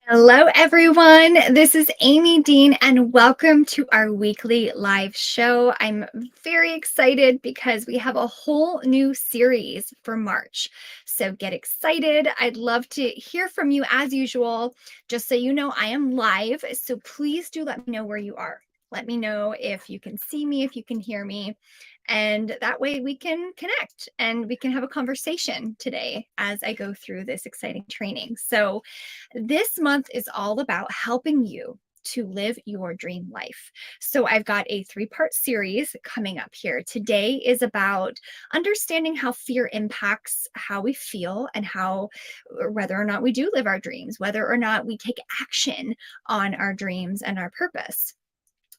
Hello, everyone. This is Amie Dean, and welcome to our weekly live show. I'm very excited because we have a whole new series for March. So get excited. I'd love to hear from you as usual. Just so you know, I am live. So please do let me know where you are. Let me know if you can see me, if you can hear me. And that way we can connect and we can have a conversation today as I go through this exciting training. So, this month is all about helping you to live your dream life. So, I've got a three-part series coming up here. Today is about understanding how fear impacts how we feel and how, whether or not we do live our dreams, whether or not we take action on our dreams and our purpose.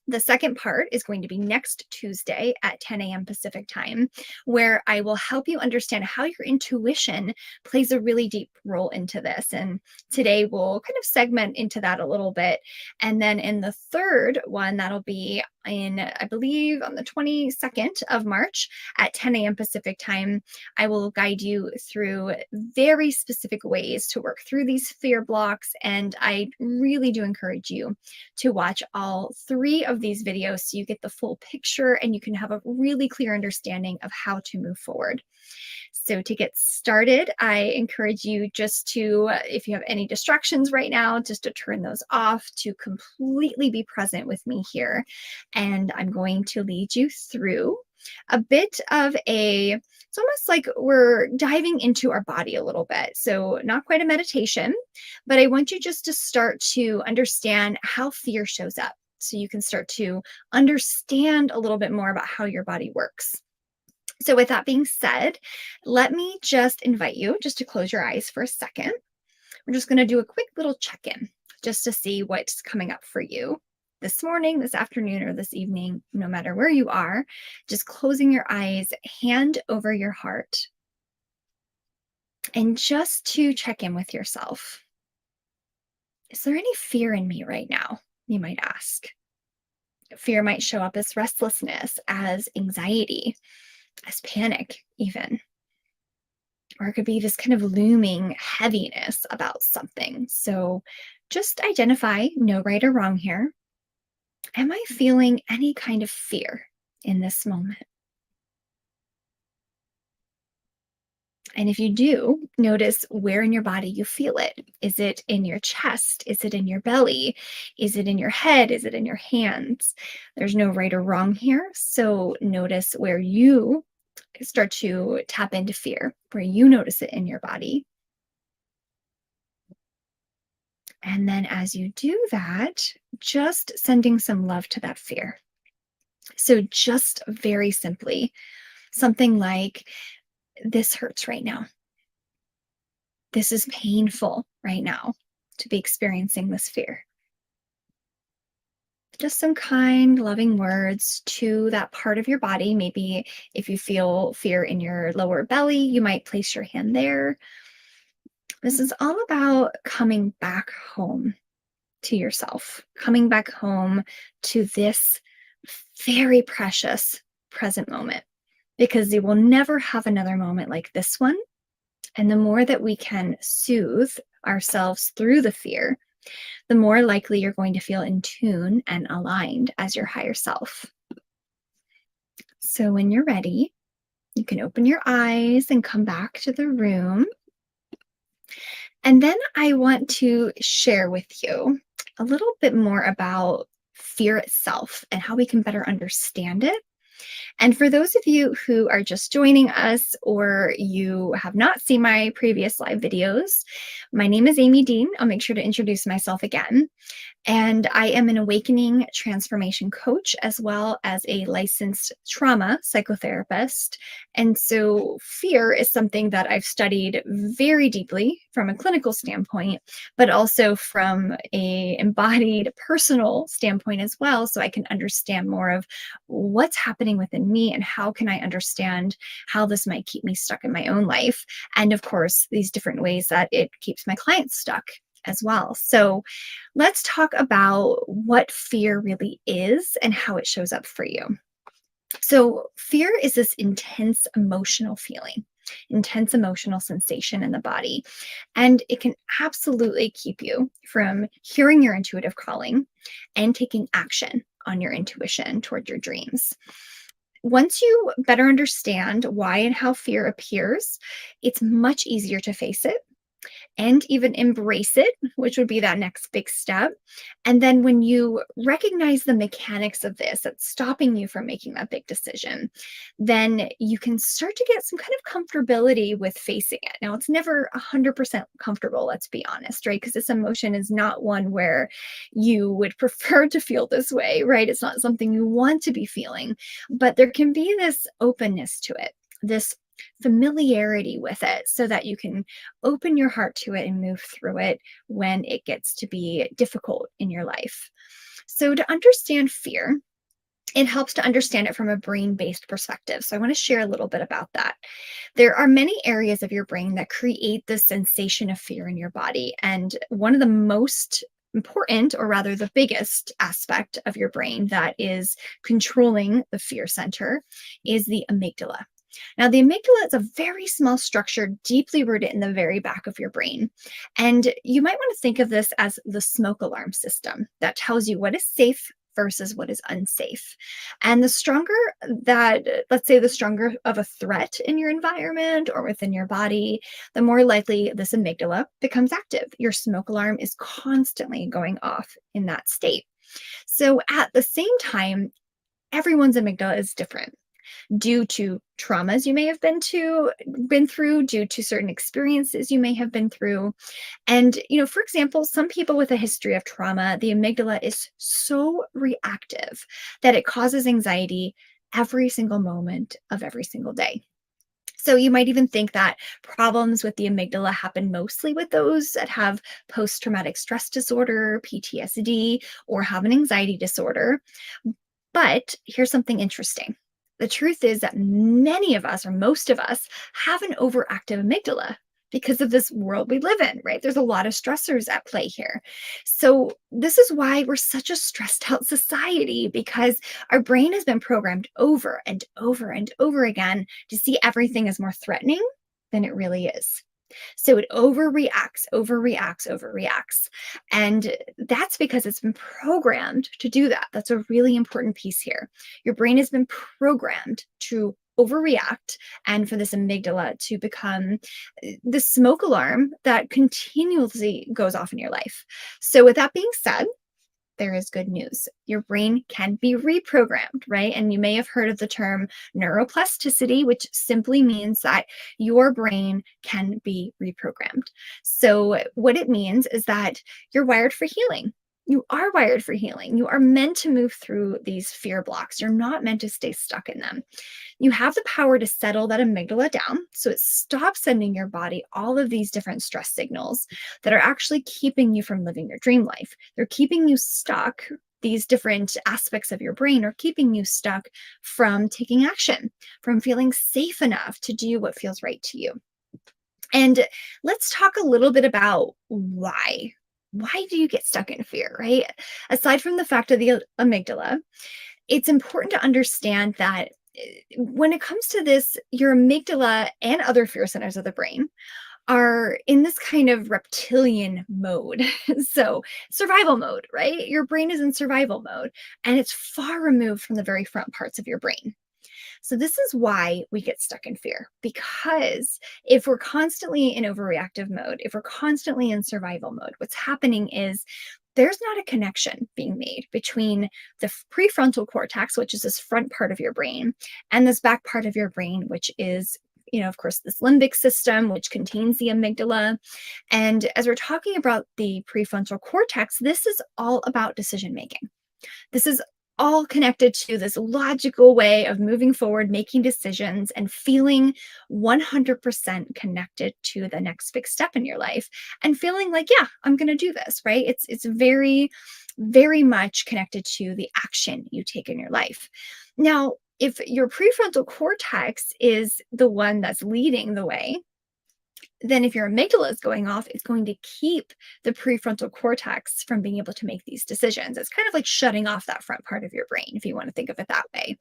The second part is going to be next Tuesday at 10 a.m. Pacific time, where I will help you understand how your intuition plays a really deep role into this. And today we'll kind of segment into that a little bit. And then in the third one, that'll be I believe, on the 22nd of March at 10 a.m. Pacific time, I will guide you through very specific ways to work through these fear blocks. And I really do encourage you to watch all three of these videos so you get the full picture and you can have a really clear understanding of how to move forward. So, to get started, I encourage you just to, if you have any distractions right now, just to turn those off, to completely be present with me here. And I'm going to lead you through a bit of it's almost like we're diving into our body a little bit. So, not quite a meditation, but I want you just to start to understand how fear shows up. So you can start to understand a little bit more about how your body works. So, with that being said, let me just invite you just to close your eyes for a second. We're just going to do a quick little check in just to see what's coming up for you this morning, this afternoon, or this evening, no matter where you are. Just closing your eyes, hand over your heart, and just to check in with yourself. Is there any fear in me right now? You might ask. Fear might show up as restlessness, as anxiety, as panic, even. Or it could be this kind of looming heaviness about something. So just identify no right or wrong here. Am I feeling any kind of fear in this moment? And if you do, notice where in your body you feel it. Is it in your chest? Is it in your belly? Is it in your head? Is it in your hands? There's no right or wrong here. So notice where you start to tap into fear, where you notice it in your body. And then as you do that, just sending some love to that fear. So, just very simply, something like, this hurts right now. This is painful right now to be experiencing this fear. Just some kind, loving words to that part of your body. Maybe if you feel fear in your lower belly, you might place your hand there. This is all about coming back home to yourself, coming back home to this very precious present moment, because you will never have another moment like this one. And the more that we can soothe ourselves through the fear, the more likely you're going to feel in tune and aligned as your higher self. So when you're ready, you can open your eyes and come back to the room. And then I want to share with you a little bit more about fear itself and how we can better understand it. And for those of you who are just joining us or you have not seen my previous live videos, my name is Amie Dean. I'll make sure to introduce myself again. And I am an awakening transformation coach as well as a licensed trauma psychotherapist. And so fear is something that I've studied very deeply from a clinical standpoint, but also from a embodied personal standpoint as well. So I can understand more of what's happening within me and how can I understand how this might keep me stuck in my own life. And of course, these different ways that it keeps my clients stuck as well. So let's talk about what fear really is and how it shows up for you. So fear is this intense emotional feeling. intense emotional sensation in the body. And it can absolutely keep you from hearing your intuitive calling and taking action on your intuition toward your dreams. Once you better understand why and how fear appears, it's much easier to face it and even embrace it, which would be that next big step. And then when you recognize the mechanics of this that's stopping you from making that big decision, then you can start to get some kind of comfortability with facing it. Now, it's never 100% comfortable, let's be honest, right? Because this emotion is not one where you would prefer to feel this way, right? It's not something you want to be feeling, but there can be this openness to it, this familiarity with it, so that you can open your heart to it and move through it when it gets to be difficult in your life. So, to understand fear, it helps to understand it from a brain based perspective. So, I want to share a little bit about that. There are many areas of your brain that create the sensation of fear in your body. And one of the most important, or rather the biggest aspect of your brain that is controlling the fear center, is the amygdala. Now, the amygdala is a very small structure deeply rooted in the very back of your brain. And you might want to think of this as the smoke alarm system that tells you what is safe versus what is unsafe. And the stronger that, let's say, the stronger of a threat in your environment or within your body, the more likely this amygdala becomes active. Your smoke alarm is constantly going off in that state. So at the same time, everyone's amygdala is different due to traumas you may have been through, due to certain experiences you may have been through. And, for example, some people with a history of trauma, the amygdala is so reactive that it causes anxiety every single moment of every single day. So you might even think that problems with the amygdala happen mostly with those that have post traumatic stress disorder, PTSD, or have an anxiety disorder. But here's something interesting. The truth is that many of us, or most of us, have an overactive amygdala because of this world we live in, right? There's a lot of stressors at play here. So, this is why we're such a stressed out society, because our brain has been programmed over and over and over again to see everything as more threatening than it really is. So it overreacts, overreacts, overreacts. And that's because it's been programmed to do that. That's a really important piece here. Your brain has been programmed to overreact and for this amygdala to become the smoke alarm that continuously goes off in your life. So, with that being said, there is good news. Your brain can be reprogrammed, right? And you may have heard of the term neuroplasticity, which simply means that your brain can be reprogrammed. So, what it means is that you're wired for healing. You are wired for healing. You are meant to move through these fear blocks. You're not meant to stay stuck in them. You have the power to settle that amygdala down so it stops sending your body all of these different stress signals that are actually keeping you from living your dream life. They're keeping you stuck. These different aspects of your brain are keeping you stuck from taking action, from feeling safe enough to do what feels right to you. And let's talk a little bit about why. Why do you get stuck in fear, right? Aside from the fact of the amygdala, it's important to understand that when it comes to this, your amygdala and other fear centers of the brain are in this kind of reptilian mode. So, survival mode, right? Your brain is in survival mode and it's far removed from the very front parts of your brain. So, this is why we get stuck in fear, because if we're constantly in overreactive mode, if we're constantly in survival mode, what's happening is there's not a connection being made between the prefrontal cortex, which is this front part of your brain, and this back part of your brain, which is, of course, this limbic system, which contains the amygdala. And as we're talking about the prefrontal cortex, this is all about decision making. This is all connected to this logical way of moving forward, making decisions, and feeling 100% connected to the next big step in your life and feeling like, yeah, I'm going to do this, right? It's very, very much connected to the action you take in your life. Now, if your prefrontal cortex is the one that's leading the way, then if your amygdala is going off, it's going to keep the prefrontal cortex from being able to make these decisions. It's kind of like shutting off that front part of your brain, if you want to think of it that way.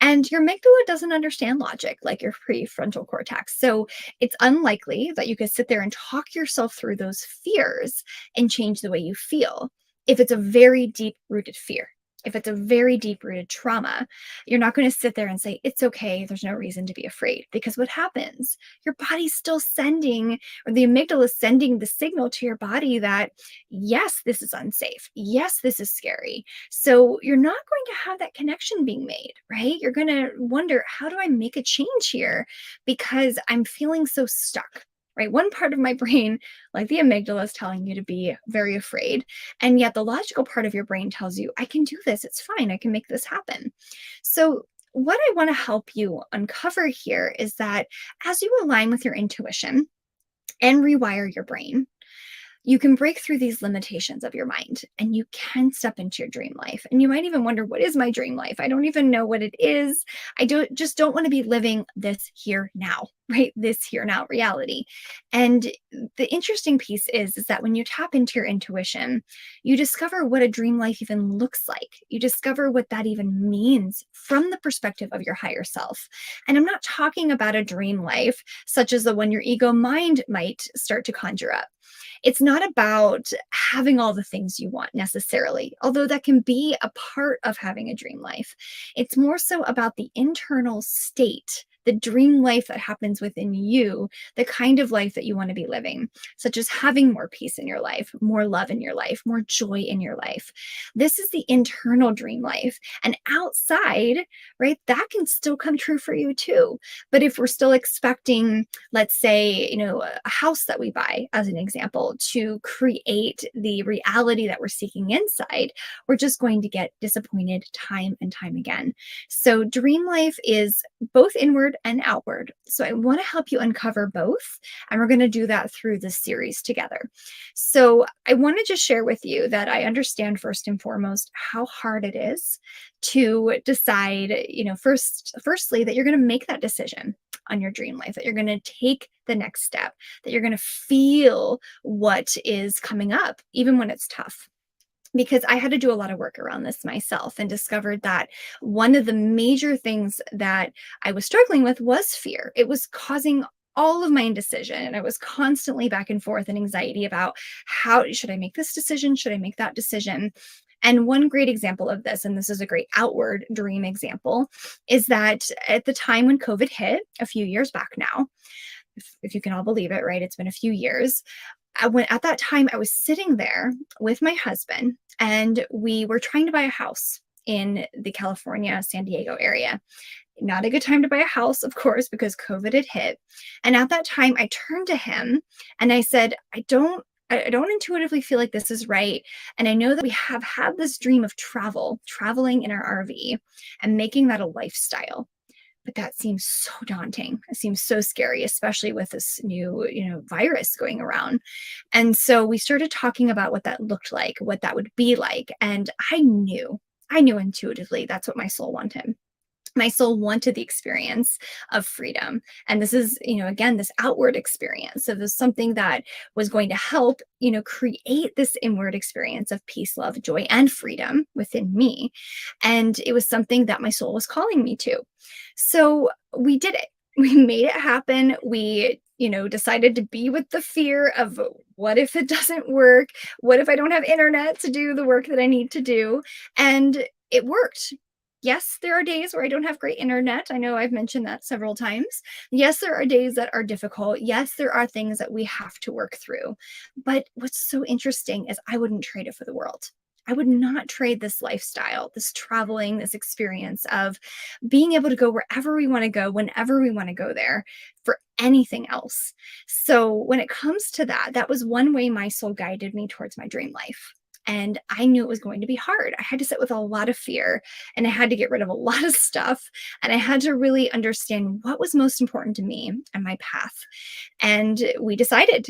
And your amygdala doesn't understand logic like your prefrontal cortex. So it's unlikely that you could sit there and talk yourself through those fears and change the way you feel if it's a very deep rooted fear. If it's a very deep rooted trauma, you're not going to sit there and say, it's okay, there's no reason to be afraid. Because what happens? Your body's still sending, or the amygdala is sending the signal to your body that, yes, this is unsafe. Yes, this is scary. So you're not going to have that connection being made, right? You're going to wonder, how do I make a change here? Because I'm feeling so stuck. Right? One part of my brain, like the amygdala, is telling you to be very afraid. And yet the logical part of your brain tells you, I can do this. It's fine. I can make this happen. So, what I want to help you uncover here is that as you align with your intuition and rewire your brain, you can break through these limitations of your mind and you can step into your dream life. And you might even wonder, what is my dream life? I don't even know what it is. I don't want to be living this here now, right? This here now reality. And the interesting piece is that when you tap into your intuition, you discover what a dream life even looks like. You discover what that even means from the perspective of your higher self. And I'm not talking about a dream life such as the one your ego mind might start to conjure up. It's not about having all the things you want necessarily, although that can be a part of having a dream life. It's more so about the internal state, the dream life that happens within you, the kind of life that you want to be living, such as having more peace in your life, more love in your life, more joy in your life. This is the internal dream life. And outside, right, that can still come true for you too. But if we're still expecting, let's say, a house that we buy, as an example, to create the reality that we're seeking inside, we're just going to get disappointed time and time again. So, dream life is both inward and outward. So, I want to help you uncover both. And we're going to do that through this series together. So, I want to just share with you that I understand first and foremost how hard it is to decide, firstly, that you're going to make that decision on your dream life, that you're going to take the next step, that you're going to feel what is coming up, even when it's tough. Because I had to do a lot of work around this myself and discovered that one of the major things that I was struggling with was fear. It was causing all of my indecision. And I was constantly back and forth in anxiety about, how should I make this decision? Should I make that decision? And one great example of this, and this is a great outward dream example, is that at the time when COVID hit a few years back now, if you can all believe it, right? It's been a few years. At that time, I was sitting there with my husband, and we were trying to buy a house in the California, San Diego area. Not a good time to buy a house, of course, because COVID had hit. And at that time, I turned to him and I said, I don't intuitively feel like this is right. And I know that we have had this dream of traveling in our RV and making that a lifestyle. But that seems so daunting. It seems so scary, especially with this new, virus going around. And so we started talking about what that looked like, what that would be like. And I knew intuitively that's what my soul wanted. My soul wanted the experience of freedom. And this is, again, this outward experience. So there's something that was going to help, create this inward experience of peace, love, joy, and freedom within me. And it was something that my soul was calling me to. So we did it. We made it happen. We, decided to be with the fear of, what if it doesn't work? What if I don't have internet to do the work that I need to do? And it worked. Yes, there are days where I don't have great internet. I know I've mentioned that several times. Yes, there are days that are difficult. Yes, there are things that we have to work through. But what's so interesting is I wouldn't trade it for the world. I would not trade this lifestyle, this traveling, this experience of being able to go wherever we want to go, whenever we want to go there, for anything else. So when it comes to that, that was one way my soul guided me towards my dream life. And I knew it was going to be hard. I had to sit with a lot of fear, and I had to get rid of a lot of stuff. And I had to really understand what was most important to me and my path. And we decided,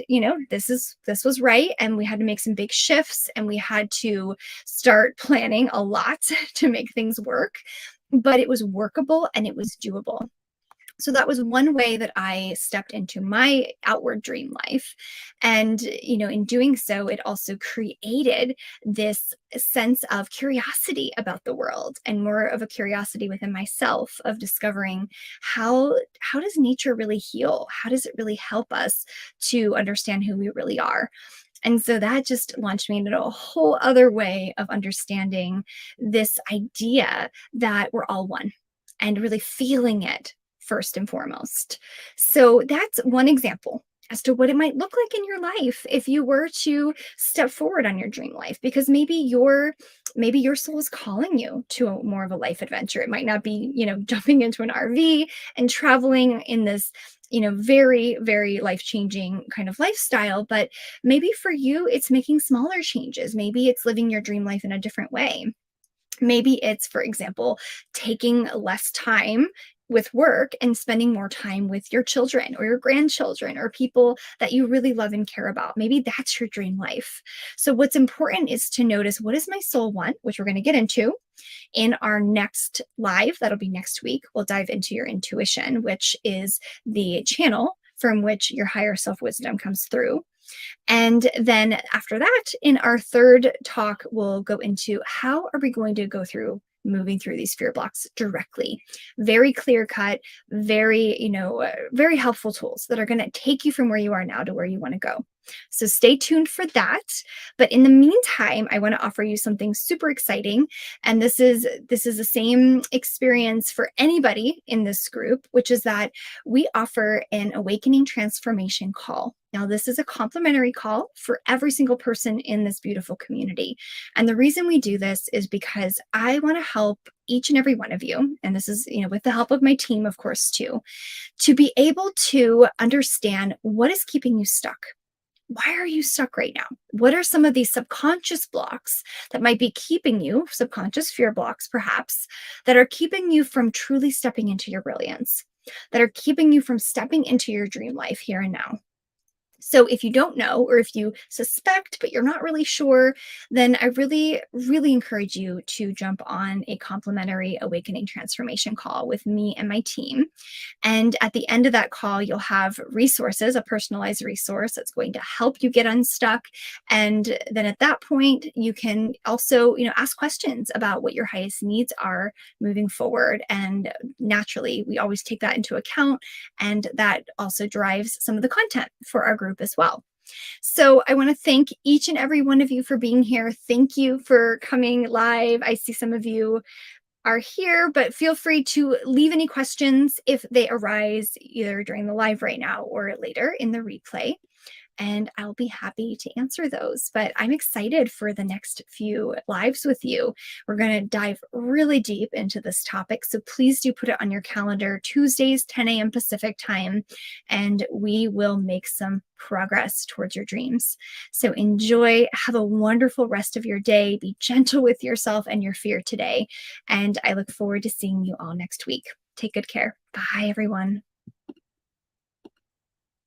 this was right. And we had to make some big shifts, and we had to start planning a lot to make things work. But it was workable and it was doable. So that was one way that I stepped into my outward dream life. And, in doing so, it also created this sense of curiosity about the world and more of a curiosity within myself of discovering how does nature really heal? How does it really help us to understand who we really are? And so that just launched me into a whole other way of understanding this idea that we're all one and really feeling it first and foremost. So that's one example as to what it might look like in your life if you were to step forward on your dream life, because maybe your soul is calling you to more of a life adventure. It might not be, jumping into an RV and traveling in this, very, very life-changing kind of lifestyle, but maybe for you it's making smaller changes. Maybe it's living your dream life in a different way. Maybe it's, for example, taking less time with work and spending more time with your children or your grandchildren or people that you really love and care about. Maybe that's your dream life. So, what's important is to notice, what does my soul want, which we're going to get into in our next live. That'll be next week. We'll dive into your intuition, which is the channel from which your higher self wisdom comes through. And then after that, in our third talk, we'll go into how are we going to go through moving through these fear blocks directly. Very clear cut, very helpful tools that are going to take you from where you are now to where you want to go. So stay tuned for that. But in the meantime, I want to offer you something super exciting. And this is the same experience for anybody in this group, which is that we offer an awakening transformation call. Now, this is a complimentary call for every single person in this beautiful community. And the reason we do this is because I want to help each and every one of you, and this is, with the help of my team, of course, too, to be able to understand what is keeping you stuck. Why are you stuck right now? What are some of these subconscious blocks that might be keeping you, subconscious fear blocks perhaps, that are keeping you from truly stepping into your brilliance, that are keeping you from stepping into your dream life here and now? So if you don't know, or if you suspect, but you're not really sure, then I really, really encourage you to jump on a complimentary awakening transformation call with me and my team. And at the end of that call, you'll have resources, a personalized resource that's going to help you get unstuck. And then at that point, you can also, ask questions about what your highest needs are moving forward. And naturally, we always take that into account. And that also drives some of the content for our group as well. So I want to thank each and every one of you for being here. Thank you for coming live. I see some of you are here, but feel free to leave any questions if they arise either during the live right now or later in the replay. And I'll be happy to answer those. But I'm excited for the next few lives with you. We're going to dive really deep into this topic. So please do put it on your calendar, Tuesdays, 10 a.m. Pacific time, and we will make some progress towards your dreams. So enjoy, have a wonderful rest of your day. Be gentle with yourself and your fear today. And I look forward to seeing you all next week. Take good care. Bye, everyone.